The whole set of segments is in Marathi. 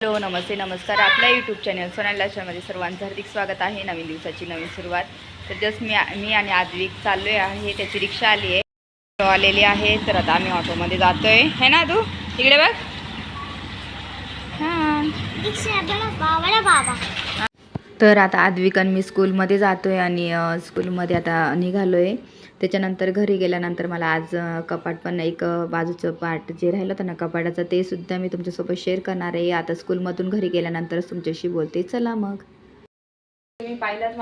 हॅलो नमस्ते नमस्कार. आपल्या यूट्यूब चॅनल सोनाली लाईफस्टाईलमध्ये सर्वांचं हार्दिक स्वागत आहे. नवीन दिवसाची नवीन सुरुवात. तर जस्ट मी आणि आद्विक चाललो आहे. त्याची रिक्षा आली आहे, आलेली आहे. तर आता आम्ही ऑटोमध्ये जातो आहे. है ना तू इकडे बघ. हां तर आता आद्विक आणि मी स्कूलमध्ये जातो आहे आणि स्कूलमध्ये आता निघालो आहे. त्याच्यानंतर घरी गेल्यानंतर मला आज कपाट पण एक बाजूचं पार्ट जे राहिलं होतं ना कपाटाचं ते सुद्धा मी तुमच्यासोबत शेअर करणार आहे. आता स्कूलमधून घरी गेल्यानंतरच तुमच्याशी बोलते. चला मग. मी पाहिलंच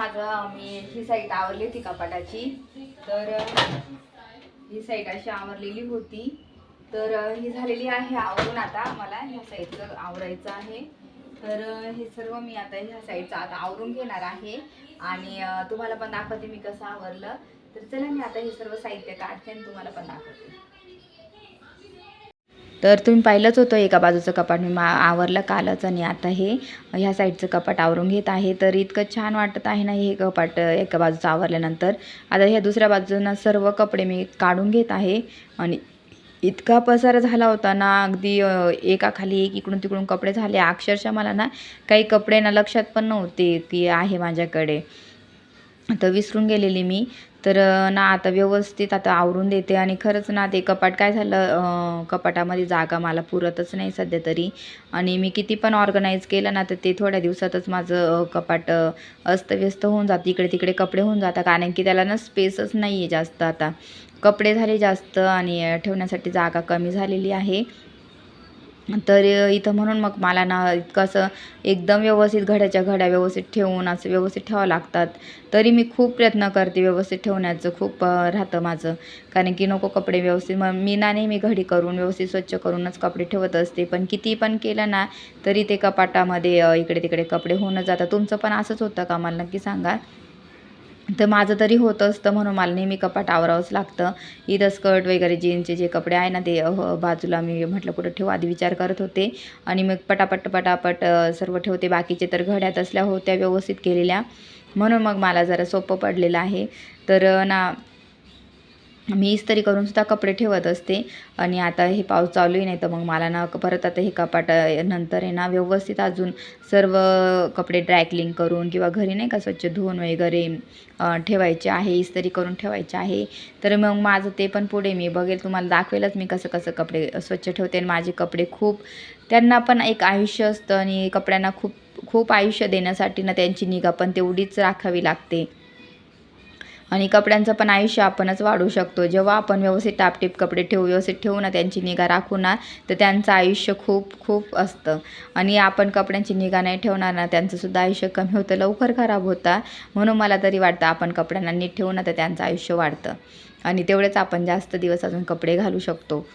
मी ही साईड आवरली होती कपाटाची. तर ही साईड अशी आवरलेली होती. तर ही झालेली आहे आवरून. आता मला ह्या साईडचं आवरायचं आहे. तर हे सर्व मी आता ह्या साईडचं आता आवरून घेणार आहे आणि तुम्हाला पण दाखवते मी कसं आवरलं. तर चला मी आता हे सर्व साहित्य काढते आणि तुम्हाला पण दाखवते. तर तुम्ही पाहिलंच होतं एका बाजूचं कपाट मी आवरलं कालच आणि आता ह्या साईडचं कपाट आवरून घेत आहे. तर इतकं छान वाटत आहे ना हे कपाट एका बाजूचं आवरल्यानंतर. आता ह्या दुसऱ्या बाजूनं सर्व कपडे मी काढून घेत आहे आणि इतका पसारा झाला होता ना, अगदी एकाखाली एक इकडून तिकडून कपडे झाले. अक्षरशः मला ना काही कपडे ना लक्षात पण नव्हते की आहे माझ्याकडे. आता विसरून गेलेली मी. तर ना आता व्यवस्थित आता आवरून देते आणि खरंच ना ते कपाट काय झालं, कपाटामध्ये जागा मला पुरतच नाही सध्या तरी. आणि मी किती पण ऑर्गनाईज केलं ना तर ते थोड्या दिवसातच माझं कपाट अस्तव्यस्त होऊन जातं. इकडे तिकडे कपडे होऊन जातात कारण की त्याला ना स्पेसच नाही आहे जास्त. आता कपडे झाले जास्त आणि ठेवण्यासाठी जागा कमी झालेली आहे. तर इथं म्हणून मग मला ना इतकं असं एकदम व्यवस्थित घड्याच्या घड्या व्यवस्थित ठेवून असं व्यवस्थित ठेवावं लागतात. तरी मी खूप प्रयत्न करते व्यवस्थित ठेवण्याचं. खूप राहतं माझं. कारण की नको कपडे व्यवस्थित मग मी ना नेहमी घडी करून व्यवस्थित स्वच्छ करूनच कपडे ठेवत असते. पण किती पण केलं ना तरी ते कपाटामध्ये इकडे तिकडे कपडे होऊनच जातात. तुमचं पण असंच होतं का मला नक्की सांगा. तर माझं तरी होत असतं म्हणून मला नेहमी कपाट आवरावंच लागतं. इथं स्कर्ट वगैरे जीन्सचे जे कपडे आहे ना ते बाजूला मी म्हटलं कुठं ठेवू आधी विचार करत होते आणि मग पटापट सर्व ठेवते. बाकीचे तर घड्यात असल्या होत्या व्यवस्थित केलेल्या म्हणून मग मला जरा सोपं पडलेलं आहे. तर ना मी इस्त्री करून सुद्धा कपडे ठेवत असते आणि आता हे पाऊस चालूही नाही तर मग मला ना परत आता हे कपाट नंतर आहे ना व्यवस्थित अजून सर्व कपडे ड्रायक्लिंग करून किंवा घरी नाही का स्वच्छ धुवून वगैरे ठेवायचे आहे, इस्त्री करून ठेवायचे आहे. तर मग माझं ते पण पुढे मी बघेल तुम्हाला दाखवेलच मी कसं कसं कपडे स्वच्छ ठेवते. आणि माझे कपडे खूप त्यांना पण एक आयुष्य असतं आणि कपड्यांना खूप खूप आयुष्य देण्यासाठी ना त्यांची निगा पण तेवढीच राखावी लागते. आणि कपड्यांचं पण आयुष्य आपणच वाढवू शकतो. जेव्हा आपण व्यवस्थित टापटीप कपडे व्यवस्थित ठेवू ना, त्यांची निगा राखू ना, तर त्यांचं आयुष्य खूप खूप असतं. आणि आपण कपड्यांची निगा नाही ठेवणार ना, त्यांचंसुद्धा आयुष्य कमी होतं, लवकर खराब होतं. म्हणून मला तरी वाटतं आपण कपड्यांना नीट ठेवू ना, तर त्यांचं आयुष्य वाढतं आणि तेवढेच आपण जास्त दिवस अजून कपडे घालू शकतो.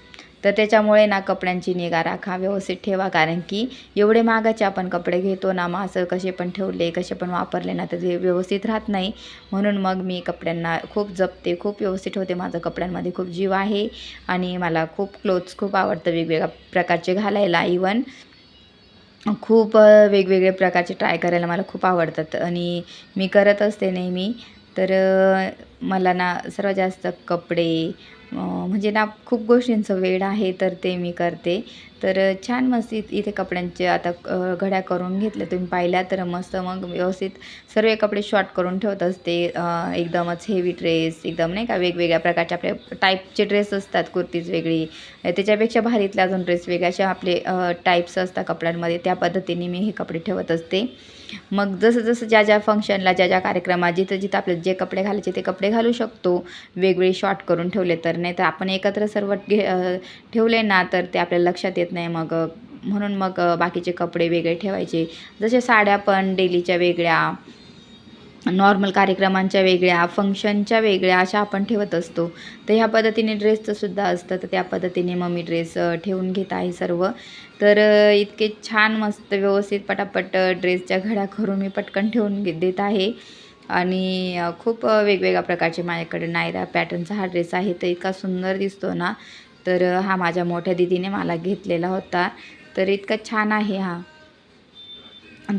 तर त्याच्यामुळे ना कपड्यांची निगा राखा, व्यवस्थित ठेवा. कारण की एवढे महागाचे आपण कपडे घेतो ना, मग असं कसे पण ठेवले, कसे पण वापरले ना, तर ते व्यवस्थित राहत नाही. म्हणून मग मी कपड्यांना खूप जपते, खूप व्यवस्थित ठेवते. माझं कपड्यांमध्ये खूप जीव आहे आणि मला खूप क्लोथ्स खूप आवडतं वेगवेगळ्या प्रकारचे घालायला. इवन खूप वेगवेगळे प्रकारचे ट्राय करायला मला खूप आवडतात आणि मी करत असते नेहमी. तर मला ना सर्वात जास्त कपडे म्हणजे ना खूप गोष्टींचं वेड आहे तर ते मी करते. तर छान मस्त इथे कपड्यांचे आता घड्या करून घेतल्या तुम्ही पाहिल्या तर मस्त मग व्यवस्थित सर्व कपडे शॉर्ट करून ठेवत असते. एकदमच हेवी ड्रेस एकदम नाही का वेगवेगळ्या प्रकारचे आपले टाईपचे ड्रेस असतात, कुर्तीज वेगळी त्याच्यापेक्षा भारीतले अजून ड्रेस वेगळे असे आपले टाईप्स असतात कपड्यांमध्ये. त्या पद्धतीने मी हे कपडे ठेवत असते. मग जसं जसं ज्या ज्या फंक्शनला ज्या ज्या कार्यक्रमात जिथं जिथं आपल्याला जे कपडे घालायचे ते कपडे घालू शकतो वेगवेगळे शॉर्ट करून ठेवले तर. नाही तर आपण एकत्र सर्व ठेवले ना तर ते आपल्याला लक्षात येत नाही. मग म्हणून मग बाकीचे कपडे वेगळे ठेवायचे. जसे साड्या पण डेलीच्या वेगळ्या, नॉर्मल कार्यक्रमांच्या वेगळ्या, फंक्शनच्या वेगळ्या अशा आपण ठेवत असतो. तर ह्या पद्धतीने ड्रेसचं सुद्धा असतं. तर त्या पद्धतीने मग मी ड्रेस ठेवून घेत आहे सर्व. तर इतके छान मस्त व्यवस्थित पटापट ड्रेसच्या घड्या करून मी पटकन ठेवून देत आहे. आणि खूप वेगवेगळ्या प्रकारचे माझ्याकडे नायरा पॅटर्नचा हा ड्रेस आहे. तर इतका सुंदर दिसतो ना. तर हा माझ्या मोठ्या दीदीने मला घेतलेला होता. तर इतका छान आहे हा.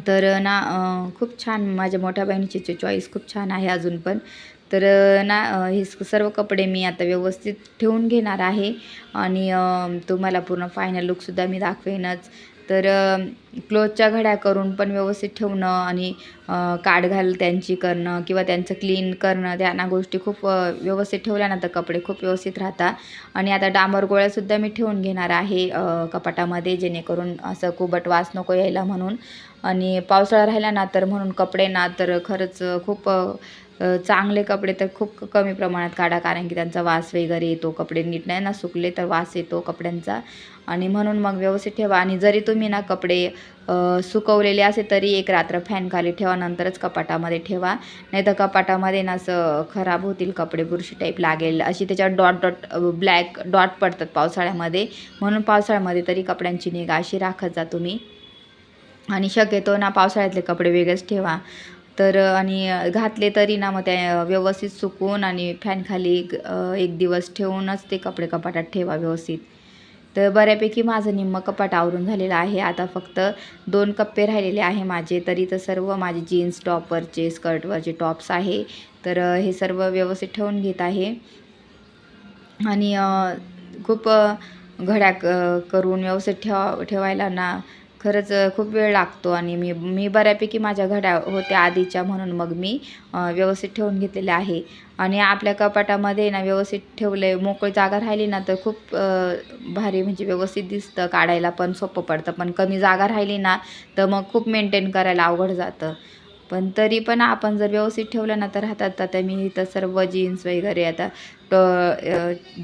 तर ना खूप छान माझ्या मोठ्या बहिणीची चॉईस खूप छान आहे अजून पण. तर ना हे सर्व कपडे मी आता व्यवस्थित ठेवून घेणार आहे आणि तुम्हाला पूर्ण फायनल लुकसुद्धा मी दाखवेनच. तर क्लोथच्या घड्या करून पण व्यवस्थित ठेवणं आणि काढघाल त्यांची करणं किंवा त्यांचं क्लीन करणं, त्यांना गोष्टी खूप व्यवस्थित ठेवल्या ना तर कपडे खूप व्यवस्थित राहतात. आणि आता डांबर गोळ्यासुद्धा मी ठेवून घेणार आहे कपाटामध्ये, जेणेकरून असं कुबट वास नको यायला म्हणून. आणि पावसाळा राहिला ना तर म्हणून कपडे ना तर खरंच खूप चांगले कपडे तर खूप कमी प्रमाणात काढा, कारण की त्यांचा वास वगैरे येतो. कपडे नीट नाही ना सुकले तर वास येतो कपड्यांचा. आणि म्हणून मग व्यवस्थित ठेवा. आणि जरी तुम्ही ना कपडे सुकवलेले असे तरी एक रात्र फॅनखाली ठेवा, नंतरच कपाटामध्ये ठेवा. नाही तर कपाटामध्ये ना असं खराब होतील कपडे, बुरशी टाईप लागेल, अशी त्याच्यावर डॉट डॉट ब्लॅक डॉट पडतात पावसाळ्यामध्ये. म्हणून पावसाळ्यामध्ये तरी कपड्यांची निगा अशी राखत जा तुम्ही. आणि शक्यतो ना पावसाळ्यातले कपडे वेगळेच ठेवा. तर आणि घातले तरी ना मग त्या व्यवस्थित सुकवून आणि फॅनखाली एक दिवस ठेवूनच ते कपडे कपाटात ठेवा व्यवस्थित. तर बऱ्यापैकी माझं निम्म कपाट आवरून झालेलं आहे. आता फक्त 2 कप्पे राहिलेले आहे माझे. तरी तर सर्व माझे जीन्स टॉपवरचे, स्कर्टवरचे टॉप्स आहे. तर हे सर्व व्यवस्थित ठेवून घेत आहे. आणि खूप घड्या करून व्यवस्थित ठेवायला ना खरंच खूप वेळ लागतो. आणि मी बऱ्यापैकी माझ्या घड्या होत्या आधीच्या, म्हणून मग मी व्यवस्थित ठेवून घेतलेल्या आहे. आणि आपल्या कपाटामध्ये ना व्यवस्थित ठेवले, मोकळी जागा राहिली ना तर खूप भारी म्हणजे व्यवस्थित दिसतं, काढायला पण सोपं पडतं. पण कमी जागा राहिली ना तर मग खूप मेंटेन करायला अवघड जातं. पण तरी पण आपण जर व्यवस्थित ठेवलं ना तर राहतात. आता मी इथं सर्व जीन्स वगैरे आता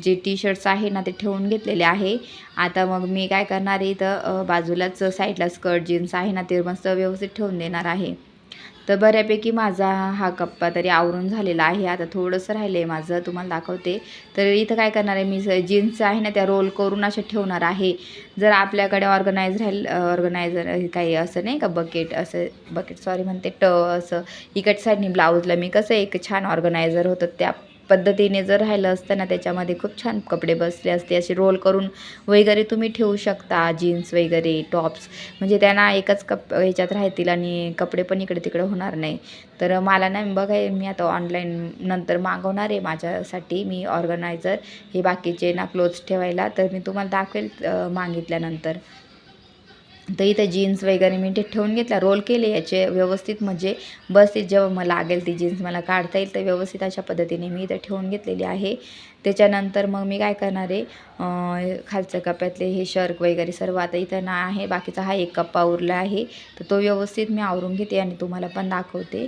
जे टी शर्ट्स आहे ना ते ठेवून घेतलेले आहे. आता मग मी काय करणार आहे, इथं बाजूलाच साईडला स्कर्ट जीन्स आहे ना ते मस्त व्यवस्थित ठेवून देणार आहे. तर बऱ्यापैकी माझा हा कप्पा तरी आवरून झालेला आहे. आता थोडंसं राहिलं आहे माझं, तुम्हाला दाखवते. तर इथं काय करणार आहे, मी जीन्स आहे ना त्या रोल करून अशा ठेवणार आहे. जर आपल्याकडे ऑर्गनायझर काही असं नाही का, बकेट सॉरी म्हणते, असं इकट साईडनी ब्लाऊजला मी कसं एक छान ऑर्गनायझर होतं, त्या पद्धतीने जर राहिलं असतं ना त्याच्यामध्ये खूप छान कपडे बसले असते. असे रोल करून वगैरे तुम्ही ठेवू शकता जीन्स वगैरे टॉप्स, म्हणजे त्यांना एकच ह्याच्यात राहतील आणि कपडे पण इकडे तिकडे होणार नाही. तर मला नाही मी आता ऑनलाईन नंतर मागवणार आहे माझ्यासाठी मी ऑर्गनायझर, हे बाकीचे ना क्लोथ्स ठेवायला. तर मी तुम्हाला दाखवेल मागितल्यानंतर. तर इथं जीन्स वगैरे मी ते ठेवून घेतला, रोल केले याचे व्यवस्थित, म्हणजे बसतील जेव्हा मला लागेल ती जीन्स मला काढता येईल तर व्यवस्थित अशा पद्धतीने मी इथं ठेवून घेतलेली आहे. त्याच्यानंतर मग मी काय करणार आहे, खालच्या कप्प्यातले हे शर्ट वगैरे सर्व आता इथं ना आहे, बाकीचा हा एक कप्पा उरला आहे. तर तो व्यवस्थित मी आवरून घेते आणि तुम्हाला पण दाखवते.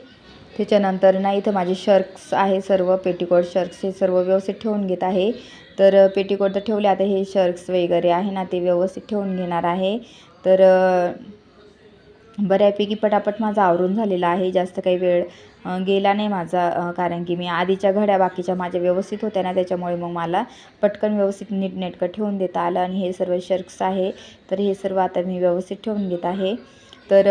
त्याच्यानंतर ना इथं माझे शर्ट्स आहे, सर्व पेटीकोट शर्ट्स हे सर्व व्यवस्थित ठेवून घेत आहे. तर पेटीकोट तर ठेवले, आता हे शर्ट्स वगैरे आहे ना ते व्यवस्थित ठेवून घेणार आहे. तर बऱ्यापैकी पटापट माझं आवरून झालेलं आहे, जास्त काही वेळ गेला नाही माझा, कारण की मी आधीच्या घड्या बाकीच्या माझ्या व्यवस्थित होत्या ना त्याच्यामुळे मग मला पटकन व्यवस्थित नीटनेटकं ठेवून देता आलं. आणि हे सर्व शर्ट्स आहे, तर हे सर्व आता मी व्यवस्थित ठेवून घेत आहे. तर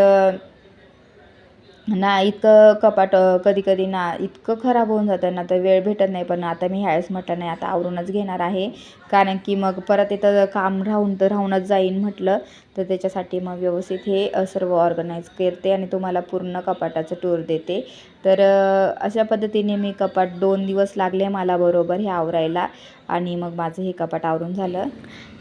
ना इतकं कपाट कधी-कधी ना इतकं खराब होऊन जातं ना तर वेळ भेटत नाही. पण आता मी ह्यावेळेस म्हटलं नाही, आता आवरूनच घेणार आहे, कारण की मग परत इथं काम राहूनच जाईन म्हटलं. तर त्याच्यासाठी मग व्यवस्थित हे सर्व ऑर्गनाईज करते आणि तुम्हाला पूर्ण कपाटाचं टूर देते. तर अशा पद्धतीने मी कपाट 2 दिवस लागले मला बरोबर हे आवरायला, आणि मग माझं हे कपाट आवरून झालं.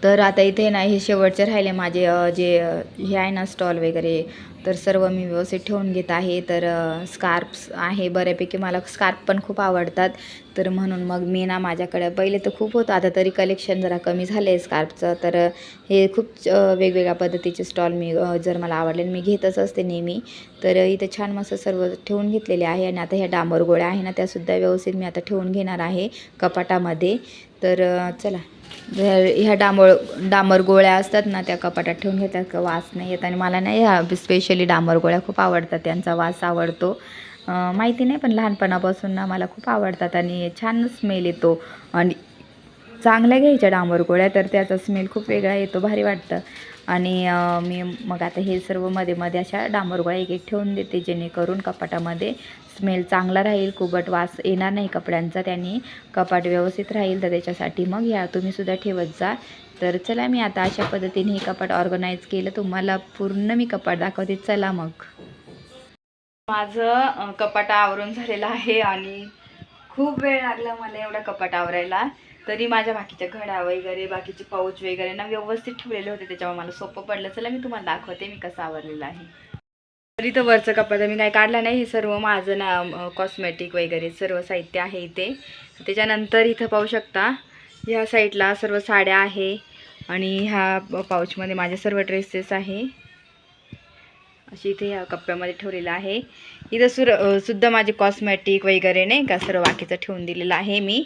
तर आता इथे ना हे शेवटचे राहिले माझे जे हे आहे ना स्टॉल वगैरे, तर सर्व मी व्यवस्थित ठेवून घेत आहे. तर स्कार्फ्स आहे, बऱ्यापैकी मला स्कार्फ पण खूप आवडतात. तर म्हणून मग मी ना माझ्याकडे पहिले तर खूप होतं, आता तरी कलेक्शन जरा कमी झालं आहे स्कार्फचं. तर हे खूप वेगवेगळ्या पद्धतीचे स्टॉल मी जर मला आवडले मी घेतच असते नेहमी. तर इथे छान मस्त सर्व ठेवून घेतलेले आहे. आणि आता ह्या डांबर गोळ्या आहे ना त्यासुद्धा व्यवस्थित मी आता ठेवून घेणार आहे कपाटामध्ये. तर चला, ह्या डांबर गोळ्या असतात ना त्या कपाटात ठेवून घेतात का वास नाही येत. आणि मला नाही ह्या स्पेशली डांबर गोळ्या खूप आवडतात, त्यांचा वास आवडतो. माहिती नाही पण लहानपणापासून ना मला खूप आवडतात आणि छान स्मेल येतो. आणि चांगल्या घ्यायच्या डांबर गोळ्या तर त्याचा स्मेल खूप वेगळा येतो, भारी वाटतं. आणि मी मग आता हे सर्व मध्ये मध्ये अशा डांबर गोळ्या एक एक ठेवून देते, जेणेकरून कपाटामध्ये स्मेल चांगला राहील, कुबट वास येणार नाही कपड्यांचा, त्यांनी कपाट व्यवस्थित राहील. तर त्याच्यासाठी मग ह्या तुम्हीसुद्धा ठेवत जा. तर चला, मी आता अशा पद्धतीने हे कपाट ऑर्गनाईज केलं, तुम्हाला पूर्ण मी कपाट दाखवते. चला मग. माझं कपाट आवरून झालेलं आहे आणि खूप वेळ लागला मला एवढं कपाट आवरायला. तरी माझ्या बाकीच्या घड्या वगैरे बाकीचे पाऊच वगैरे ना व्यवस्थित ठेवलेले होते, त्याच्यामुळे मला सोपं पडलं. चला मी तुम्हाला दाखवते मी कसं आवरलेलं आहे. तरी तर वरचं कपाट मी काय काढलं नाही. हे सर्व माझं ना कॉस्मेटिक वगैरे सर्व साहित्य आहे इथे. त्याच्यानंतर इथं पाहू शकता ह्या साईडला सर्व साड्या आहे आणि ह्या पाऊचमध्ये माझे सर्व ड्रेसेस आहे. अशी इथे या कप्प्यामध्ये ठेवलेलं आहे. इथं सुद्धा माझे कॉस्मेटिक वगैरे नाही का सर्व बाकीचं ठेवून दिलेलं आहे मी.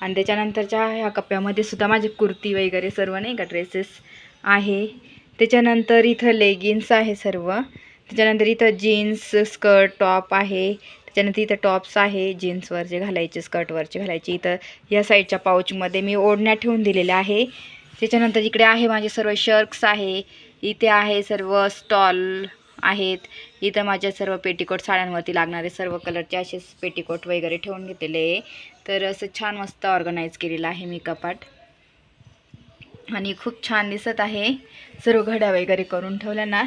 आणि त्याच्यानंतरच्या ह्या कप्प्यामध्ये सुद्धा माझी कुर्ती वगैरे सर्व नाही का ड्रेसेस आहे. त्याच्यानंतर इथं लेगिन्स आहे सर्व. त्याच्यानंतर इथं जीन्स स्कर्ट टॉप आहे. त्याच्यानंतर इथं टॉप्स आहे जीन्सवरचे घालायचे स्कर्टवरचे घालायचे. इथं या साईडच्या पाऊचमध्ये मी ओढण्या ठेवून दिलेल्या आहे. त्याच्यानंतर इकडे आहे माझे सर्व शर्ट्स आहे. इथे आहे सर्व स्टॉल आहेत. इथं माझ्या सर्व पेटीकोट साड्यांवरती लागणारे सर्व कलरचे असे पेटीकोट वगैरे ठेवून घेतलेले आहे. तर असं छान मस्त ऑर्गनाईज केलेलं आहे मी कपाट आणि खूप छान दिसत आहे. सर्व घड्या वगैरे करून ठेवल्या ना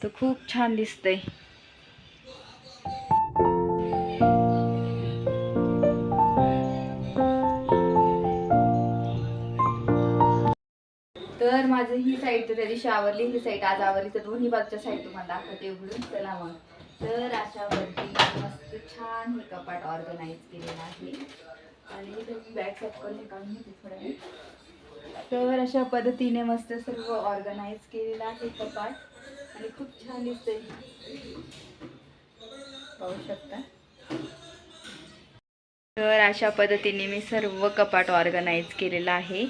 तर खूप छान दिसतंय. तर माझं ही साईड तर त्या दिवशी आवरली, ही साईड आज आवरली. तर दोन्ही बाजूच्या साईड तुम्हाला दाखवते उघडून. चला मग. तर अशावरती मस्त छान हे कपाट ऑर्गनाईज केलेलं आहे आणि इथं बॅग सेट करून काढून घेते थोड्या वेळ. तर अशा पद्धतीने मस्त सर्व ऑर्गनाईज केलेलं आहे कपाट आणि खूप छान दिसतंय, पाहू शकता. तर अशा पद्धतीने मी सर्व कपाट ऑर्गनाईज केलेलं आहे.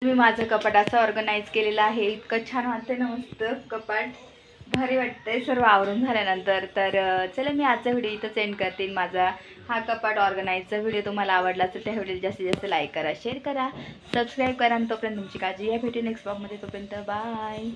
माझं कपाट असं ऑर्गनाईज केलेलं आहे. इतकं छान वाटतंय ना, मस्त कपाट भारी वाटतंय सर्व आवरून झाल्यानंतर. तर चला मी आजचा व्हिडिओ इथंच एंड करते. माझा हा कपाट ऑर्गनाईजचा व्हिडिओ तुम्हाला आवडला असेल त्या व्हिडिओ जास्तीत जास्त लाईक करा, शेअर करा, सबस्क्राईब करा आणि तोपर्यंत तुमची काळजी घ्या. भेटू नेक्स्ट ब्लॉगमध्ये. तोपर्यंत बाय.